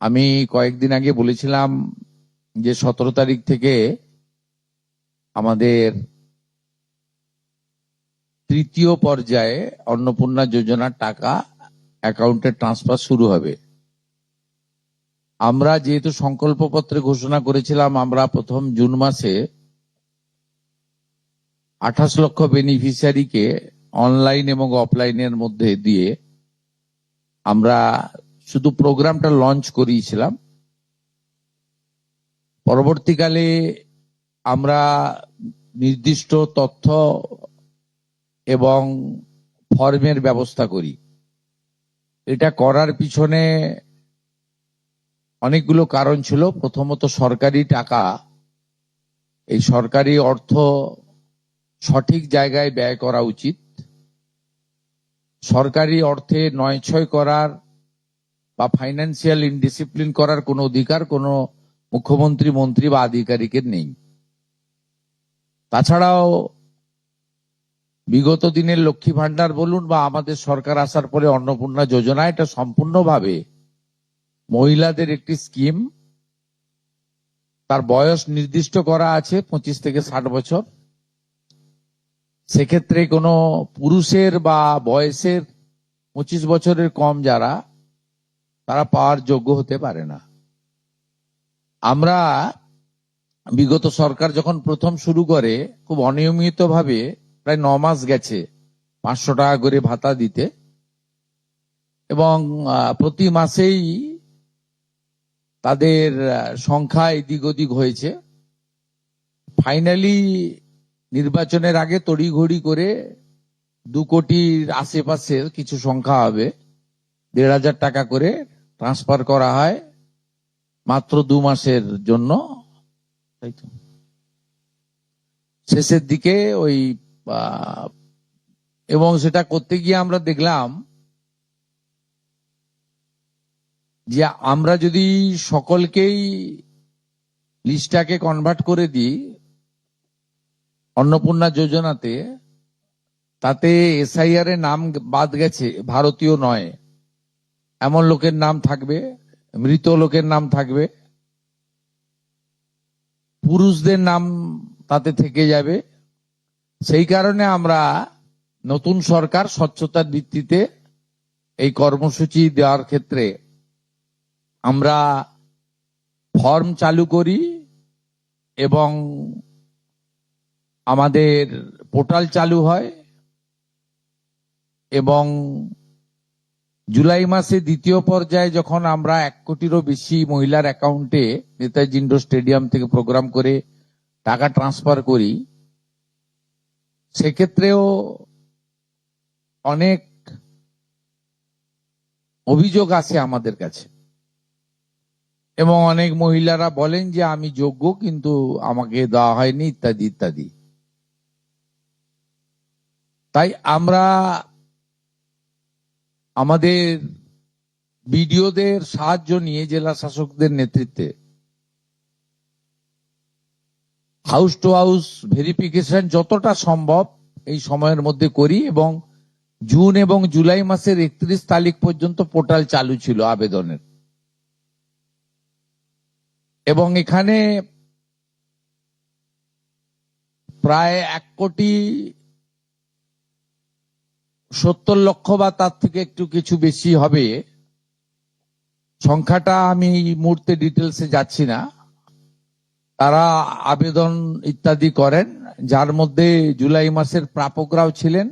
আমি কয়েকদিন আগে বলেছিলাম যে 17 তারিখ থেকে আমাদের তৃতীয় পর্যায়ে অন্নপূর্ণা যোজনার টাকা অ্যাকাউন্টে ট্রান্সফার শুরু হবে। আমরা যেহেতু সংকল্পপত্রে ঘোষণা করেছিলাম আমরা প্রথম জুন মাসে 28 লক্ষ বেনিফিশিয়ারিকে অনলাইন এবং অফলাইনের মধ্যে দিয়ে আমরা শুধু প্রোগ্রামটা লঞ্চ করিয়েছিলাম। পরবর্তীকালে আমরা নির্দিষ্ট তথ্য এবং ফর্মের ব্যবস্থা করি। এটা করার পিছনে অনেকগুলো কারণ ছিল। প্রথমত সরকারি টাকা, এই সরকারি অর্থ সঠিক জায়গায় ব্যয় করা উচিত। সরকারি অর্থে নয়ছয় করার বা ফাইন্যান্সিয়াল ইনডিসিপ্লিন করার কোনো অধিকার কোনো মুখ্যমন্ত্রী, মন্ত্রী বা আধিকারিকের নেই। তাছাড়াও বিগত দিনের লক্ষ্মী ভান্ডার বলুন বা আমাদের সরকার আসার পরে অন্নপূর্ণা যোজনা, এটা সম্পূর্ণভাবে মহিলাদের একটি স্কিম। তার বয়স নির্দিষ্ট করা আছে 25 থেকে 60 বছর। সেক্ষেত্রে কোনো পুরুষের বা বয়সের 25 বছরের কম যারা, তারা পাওয়ার যোগ্য হতে পারে না। আমরা বিগত সরকার যখন প্রথম শুরু করে খুব অনিয়মিতভাবে প্রায় 9 মাস গেছে 500 টাকা করে ভাতা দিতে, এবং প্রতি মাসেই তাদের সংখ্যা এদিক ওদিক হয়েছে। ফাইনালি নির্বাচনের আগে তড়িঘড়ি করে 2 কোটির আশেপাশের কিছু সংখ্যা হবে, 1,500 টাকা করে ট্রান্সফার করা হয় মাত্র 2 মাসের জন্য। তাই তো শেষের দিকে ওই এবং সেটা করতে গিয়ে আমরা দেখলাম যে আমরা যদি সকলকেই লিস্টটাকে কনভার্ট করে দিই অন্নপূর্ণা যোজনাতে, তাতে এসআইআর এর নাম বাদ গেছে, ভারতীয় নয় এমন লোকের নাম থাকবে, মৃত লোকের নাম থাকবে, পুরুষদের নাম তাতে থেকে যাবে। সেই কারণে আমরা নতুন সরকার স্বচ্ছতার ভিত্তিতে এই কর্মসূচি দেওয়ার ক্ষেত্রে আমরা ফর্ম চালু করি এবং আমাদের পোর্টাল চালু হয়, এবং জুলাই মাসে দ্বিতীয় পর্যায়ে যখন আমরা 1 কোটিরও বেশি মহিলার অ্যাকাউন্টে নেতাজি ইন্ডোর স্টেডিয়াম থেকে প্রোগ্রাম করে টাকা ট্রান্সফার করি, সেক্ষেত্রেও অনেক অভিযোগ আসে আমাদের কাছে, এবং অনেক মহিলারা বলেন যে আমি যোগ্য কিন্তু আমাকে দেওয়া হয়নি, ইত্যাদি ইত্যাদি। তাই আমরা আমাদের বিডিওদের সাহায্য নিয়ে জেলা শাসকদের নেতৃত্বে হাউস টু হাউস ভেরিফিকেশন যতটা সম্ভব এই সময়ের মধ্যে করি, এবং জুন এবং জুলাই মাসের 31 তারিখ পর্যন্ত পোর্টাল চালু ছিল আবেদনের। এবং এখানে প্রায় 1,70,00,000 বা তার থেকে একটু কিছু বেশি হবে সংখ্যাটা, আমি এই মুহূর্তে ডিটেলসে যাচ্ছি না, তারা আবেদন ইত্যাদি করেন, যার মধ্যে জুলাই মাসের প্রাপকরাও ছিলেন।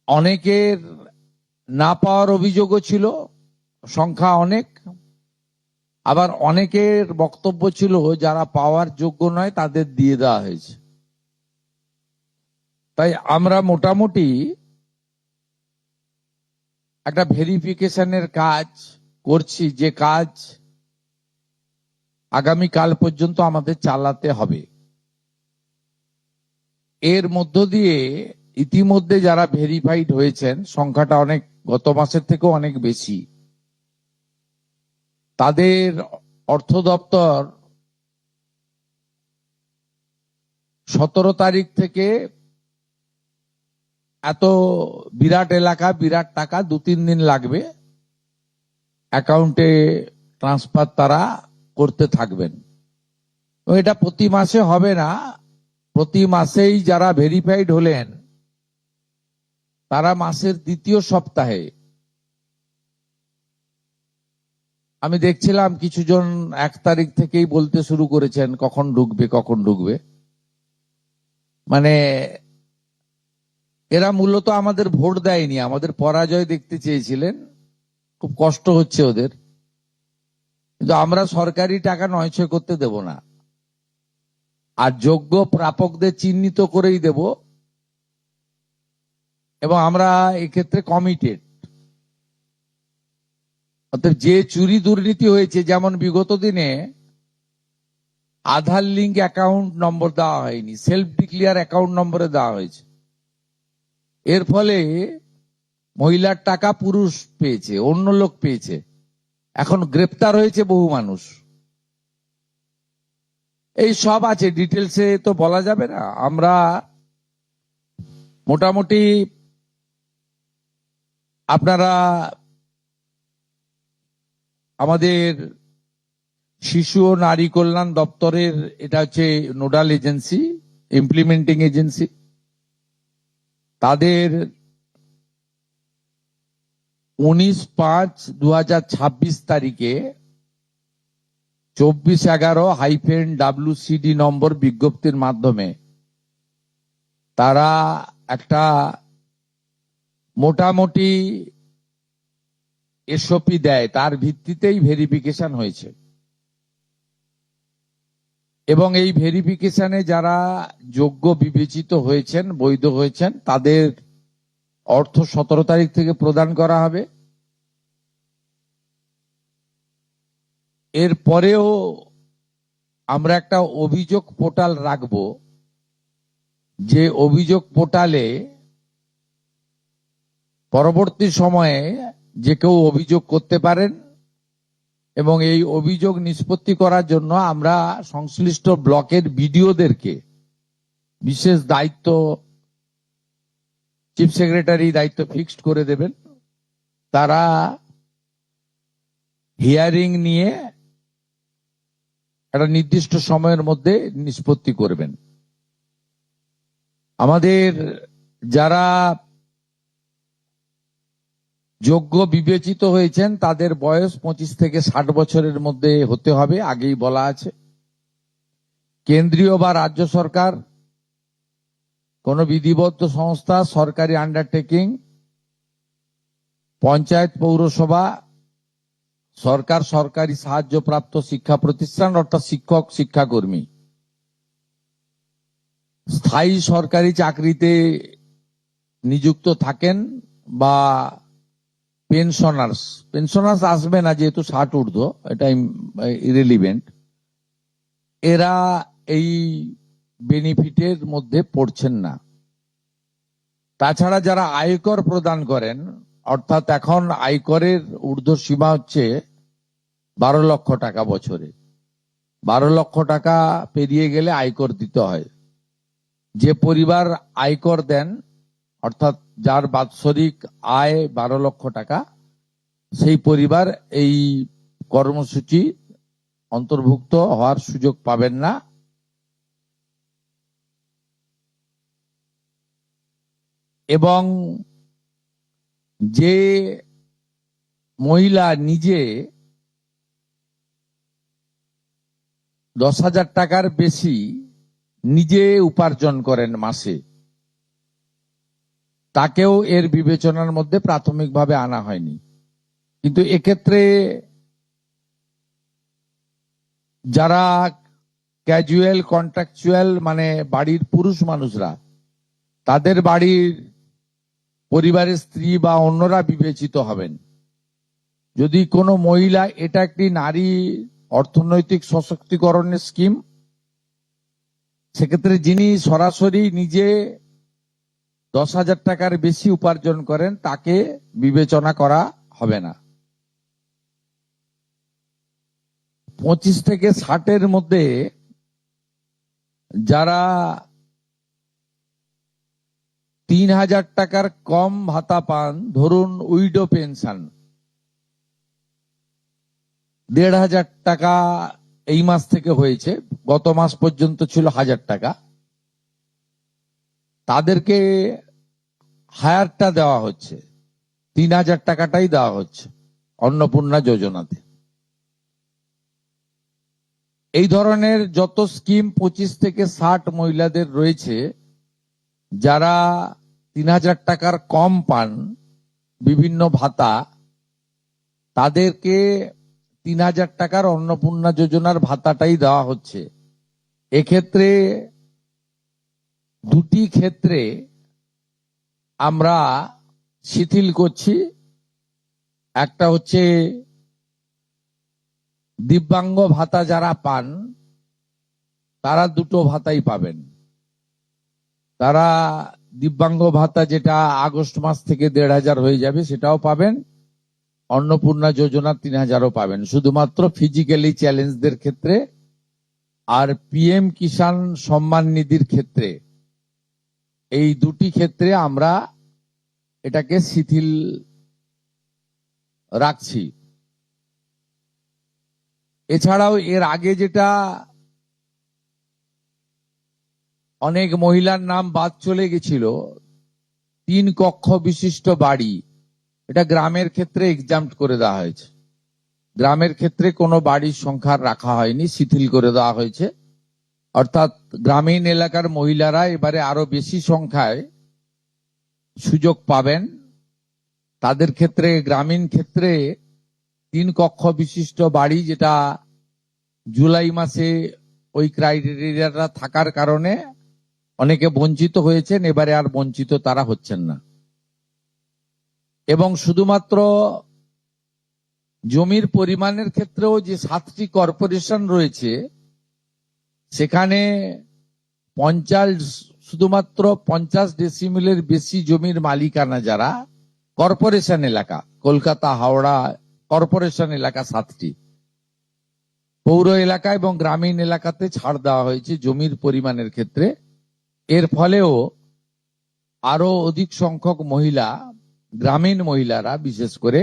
অনেকের না পাওয়ার অভিযোগও ছিল, সংখ্যা অনেক। আবার অনেকের বক্তব্য ছিল যারা পাওয়ার যোগ্য নয় তাদের দিয়ে দেওয়া হয়েছে। তাই আমরা মোটামুটি একটা ভেরিফিকেশনের কাজ করছি, যে কাজ আগামীকাল পর্যন্ত আমাদের চালাতে হবে। এর মধ্য দিয়ে ইতিমধ্যে যারা ভেরিফাইড হয়েছেন সংখ্যাটা অনেক, গত মাসের থেকেও অনেক বেশি, তাদের অর্থ দপ্তর 17 তারিখ থেকে এত বিরাট এলাকা, বিরাট টাকা, 2-3 দিন লাগবে, অ্যাকাউন্টে ট্রান্সফার তারা করতে থাকবেন। এটা প্রতি মাসে হবে না, প্রতি মাসেই যারা ভেরিফাইড হলেন তারা মাসের দ্বিতীয় সপ্তাহে, আমি দেখছিলাম কিছুজন 1 তারিখ থেকেই বলতে শুরু করেছেন কখন ঢুকবে কখন ঢুকবে। মানে এরা মূলত আমাদের ভোট দেয়নি, আমাদের পরাজয় দেখতে চেয়েছিলেন, খুব কষ্ট হচ্ছে ওদের। কিন্তু আমরা সরকারি টাকা নয়ছয় করতে দেব না, আর যোগ্য প্রাপকদের চিহ্নিত করেই দেব, এবং আমরা এক্ষেত্রে কমিটেড। অর্থাৎ যে চুরি দুর্নীতি হয়েছে, যেমন বিগত দিনে আধার লিঙ্ক অ্যাকাউন্ট নম্বর দেওয়া হয়নি, সেলফ ডিক্লিয়ার অ্যাকাউন্ট নম্বরে দেওয়া হয়েছে, এর ফলে মহিলার টাকা পুরুষ পেয়েছে, অন্য লোক পেয়েছে, এখন গ্রেপ্তার হয়েছে বহু মানুষ। এই সব আছে, ডিটেলসে তো বলা যাবে না। আমরা মোটামুটি আপনারা আমাদের শিশু ও নারী কল্যাণ দপ্তরের, এটা হচ্ছে নোডাল এজেন্সি, ইমপ্লিমেন্টিং এজেন্সি, তাদের 19/5/2026 তারিখে 2411-WCD নম্বর বিজ্ঞপ্তির মাধ্যমে তারা একটা মোটামুটি এসওপি দেয়, তার ভিত্তিতেই ভেরিফিকেশন হয়েছে। এবং এই ভেরিফিকেশনে যারা যোগ্য বিবেচিত হয়েছেন, বৈধ হয়েছেন, তাদের অর্থ 17 তারিখ থেকে প্রদান করা হবে। এরপরেও আমরা একটা অভিযোগ পোর্টাল রাখবো, যে অভিযোগ পোর্টালে পরবর্তী সময়ে যে কেউ অভিযোগ করতে পারেন, এবং এই অভিযোগ নিষ্পত্তি করার জন্য আমরা সংশ্লিষ্ট ব্লকের বিডিওদেরকে বিশেষ দায়িত্ব, চিফ সেক্রেটারি দায়িত্ব ফিক্সড করে দেবেন, তারা হিয়ারিং নিয়ে একটা নির্দিষ্ট সময়ের মধ্যে নিষ্পত্তি করবেন। আমাদের যারা যোগ্য বিবেচিত হয়েছেন তাদের বয়স 25 থেকে 60 বছরের মধ্যে হতে হবে, আগেই বলা আছে। কেন্দ্রীয় বা রাজ্য সরকার, কোন বিধিবদ্ধ সংস্থা, সরকারি আন্ডারটেকিং, পঞ্চায়েত, পৌরসভা, সরকার, সরকারি সাহায্যপ্রাপ্ত শিক্ষা প্রতিষ্ঠান অর্থাৎ শিক্ষক, শিক্ষাকর্মী, স্থায়ী সরকারি চাকরিতে নিযুক্ত থাকেন, বা পেনশনার্স আসবে না যেহেতু 60 ঊর্ধ্ব, এটা ইরেলিভেন্ট, এরা এই বেনিফিটের মধ্যে পড়ছেন না। তাছাড়া যারা আয়কর প্রদান করেন, অর্থাৎ এখন আয়করের ঊর্ধ্ব সীমা হচ্ছে 12 লক্ষ টাকা বছরে, 12 লক্ষ টাকা পেরিয়ে গেলে আয়কর দিতে হয়। যে পরিবার আয়কর দেন, অর্থাৎ যার বাৎসরিক আয় 12 লক্ষ টাকা, সেই পরিবার এই কর্মসূচি অন্তর্ভুক্ত হওয়ার সুযোগ পাবেন না। এবং যে মহিলা নিজে 10,000 টাকার বেশি নিজে উপার্জন করেন মাসে, তাকেও এর বিবেচনার মধ্যে প্রাথমিকভাবে আনা হয়নি। কিন্তু এক্ষেত্রে যারা ক্যাজুয়াল, কন্ট্রাকচুয়াল, মানে বাড়ির পুরুষ মানুষরা, তাদের বাড়ির পরিবারের স্ত্রী বা অন্যরা বিবেচিত হবেন। যদি কোনো মহিলা, এটা একটি নারী অর্থনৈতিক সশক্তিকরণের স্কিম, সেক্ষেত্রে যিনি সরাসরি নিজে 10,000 টাকার বেশি উপার্জন করেন তাকে বিবেচনা করা হবে না। 25 থেকে 60-এর মধ্যে যারা 3,000 টাকার কম ভাতা পান, ধরুন উইডো পেনশন, 1,500 টাকা এই মাস থেকে হয়েছে, গত মাস পর্যন্ত ছিল 1,000 টাকা। তাদেরকে হায়ারটা দেওয়া হচ্ছে, 3,000 টাকাটাই দেওয়া হচ্ছে অন্নপূর্ণা যোজনাতে। এই ধরনের যত স্কিম 25 থেকে 60 মহিলাদের রয়েছে যারা 3,000 টাকার কম পান বিভিন্ন ভাতা, তাদেরকে 3,000 টাকার অন্নপূর্ণা যোজনার ভাতাটাই দেওয়া হচ্ছে। এক্ষেত্রে দুটি ক্ষেত্রে আমরা শিথিল করছি। একটা হচ্ছে দিব্যাঙ্গ ভাতা যারা পান তারা দুটো ভাতাই পাবেন। তারা দিব্যাঙ্গ ভাতা যেটা আগস্ট মাস থেকে 1,500 হয়ে যাবে সেটাও পাবেন, অন্নপূর্ণা যোজনা 3,000ও পাবেন, শুধুমাত্র ফিজিক্যালি চ্যালেঞ্জদের ক্ষেত্রে। আর পিএম কিষাণ সম্মান নিধির ক্ষেত্রে, এই দুটি ক্ষেত্রে আমরা এটাকে শিথিল রাখছি। এছাড়াও এর আগে যেটা অনেক মহিলার নাম বাদ চলে গেছিল, 3 কক্ষ বিশিষ্ট বাড়ি, এটা গ্রামের ক্ষেত্রে এক্সাম্পট করে দেওয়া হয়েছে। গ্রামের ক্ষেত্রে কোনো বাড়ির সংখ্যা রাখা হয়নি, শিথিল করে দেওয়া হয়েছে। অর্থাৎ গ্রামীণ এলাকার মহিলারা এবারে আরো বেশি সংখ্যায় সুযোগ পাবেন। তাদের ক্ষেত্রে, গ্রামীণ ক্ষেত্রে 3 কক্ষ বিশিষ্ট বাড়ি, যেটা জুলাই মাসে ওই ক্রাইটেরিয়াটা থাকার কারণে অনেকে বঞ্চিত হয়েছেন, এবারে আর বঞ্চিত তারা হচ্ছেন না। এবং শুধুমাত্র জমির পরিমাণের ক্ষেত্রেও যে 7টি কর্পোরেশন রয়েছে সেখানে শুধুমাত্র 50 ডেসিমিলের বেশি জমির মালিকানা যারা কর্পোরেশন এলাকা, কলকাতা হাওড়া কর্পোরেশন এলাকা 7টি, পৌর এলাকা এবং গ্রামীণ এলাকাতে ছাড় দেওয়া হয়েছে জমির পরিমাণের ক্ষেত্রে। এর ফলেও আরো অধিক সংখ্যক মহিলা, গ্রামীণ মহিলারা বিশেষ করে,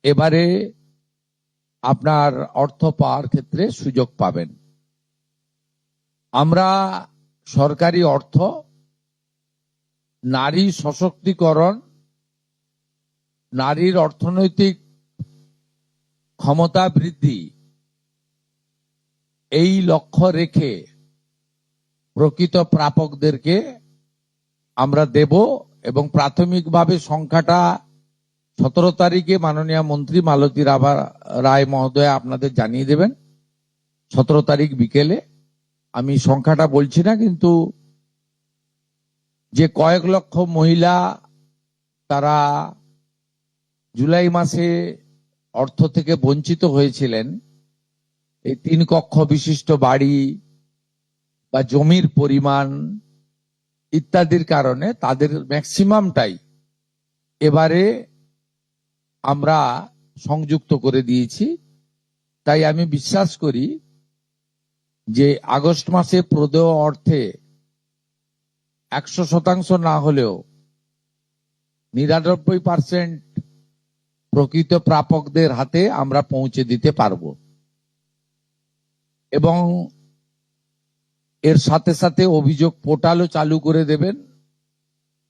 এবারে আপনার অর্থ পাওয়ার ক্ষেত্রে সুযোগ পাবেন। আমরা সরকারি অর্থ নারী সশক্তিকরণ, নারীর অর্থনৈতিক ক্ষমতা বৃদ্ধি, এই লক্ষ্য রেখে প্রকৃত প্রাপকদেরকে আমরা দেব। এবং প্রাথমিকভাবে সংখ্যাটা 17 তারিখে মাননীয় মন্ত্রী মালতী রায় মহোদয় আপনাদের জানিয়ে দেবেন, 17 তারিখ বিকেলে। আমি সংখ্যাটা বলছি না, কিন্তু যে কয়েক লক্ষ মহিলা তারা জুলাই মাসে অর্থ থেকে বঞ্চিত হয়েছিলেন, এই 3 কক্ষ বিশিষ্ট বাড়ি বা জমির পরিমাণ ইত্যাদির কারণে তাদের ম্যাক্সিমামটাই এবারে আমরা সংযুক্ত করে দিয়েছি। তাই আমি বিশ্বাস করি যে আগস্ট মাসে প্রদেয় অর্থে 100% না হলেও 99% প্রকৃত প্রাপকদের হাতে আমরা পৌঁছে দিতে পারবো। এবং এর সাথে সাথে অভিযোগ পোর্টালও চালু করে দেবেন,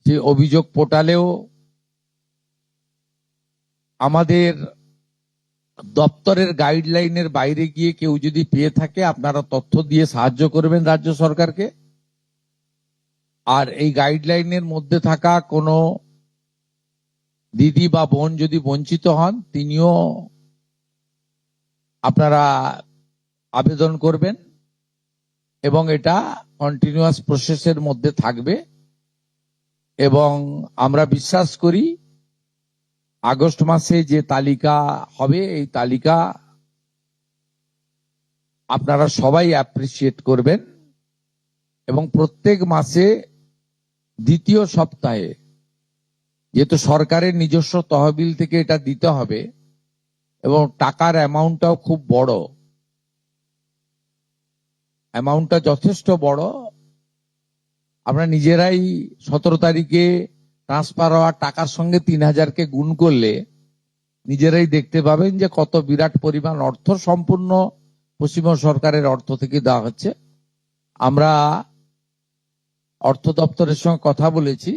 যে অভিযোগ পোর্টালেও আমাদের দপ্তরের গাইডলাইনের বাইরে গিয়ে কেউ যদি পেয়ে থাকে, আপনারা তথ্য দিয়ে সাহায্য করবেন রাজ্য সরকারকে। আর এই গাইডলাইনের মধ্যে থাকা কোনো দিদি বা বোন যদি বঞ্চিত হন, তিনিও আপনারা আবেদন করবেন এবং এটা কন্টিনিউয়াস প্রসেসের মধ্যে থাকবে। এবং আমরা বিশ্বাস করি আগস্ট মাসে যে তালিকা হবে, এই তালিকা আপনারা সবাই অ্যাপ্রিসিয়েট করবেন। এবং প্রত্যেক মাসে দ্বিতীয় সপ্তাহে, যেহেতু সরকারের নিজস্ব তহবিল থেকে এটা দিতে হবে এবং টাকার অ্যামাউন্টটাও খুব বড়, অ্যামাউন্টটা যথেষ্ট বড়, আমরা নিজেরাই 17 তারিখে ট্রান্সফার হওয়ার টাকার সঙ্গে 3,000কে গুণ করলে নিজেরাই দেখতে পাবেন যে কত বিরাট পরিমাণ অর্থ সম্পূর্ণ পশ্চিমবঙ্গ সরকারের অর্থ থেকে দেওয়া হচ্ছে। আমরা অর্থ দপ্তরের সঙ্গে কথা বলেছি,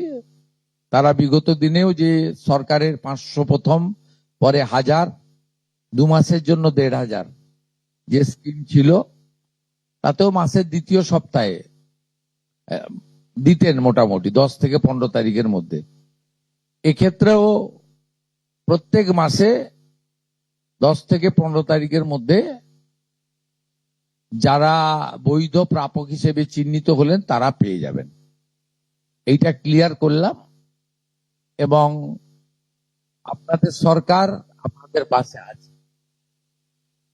তারা বিগত দিনেও যে সরকারের 500 প্রথম, পরে 1000, 2 মাসের জন্য 1500 যে স্কিম ছিল, তাতেও মাসের দ্বিতীয় সপ্তাহে দিতেন মোটামুটি 10 থেকে 15 তারিখের মধ্যে। এক্ষেত্রেও প্রত্যেক মাসে 10 থেকে 15 তারিখের মধ্যে যারা বৈধ প্রাপক হিসেবে চিহ্নিত হলেন তারা পেয়ে যাবেন। এইটা ক্লিয়ার করলাম, এবং আপনাদের সরকার আপনাদের পাশে আছে।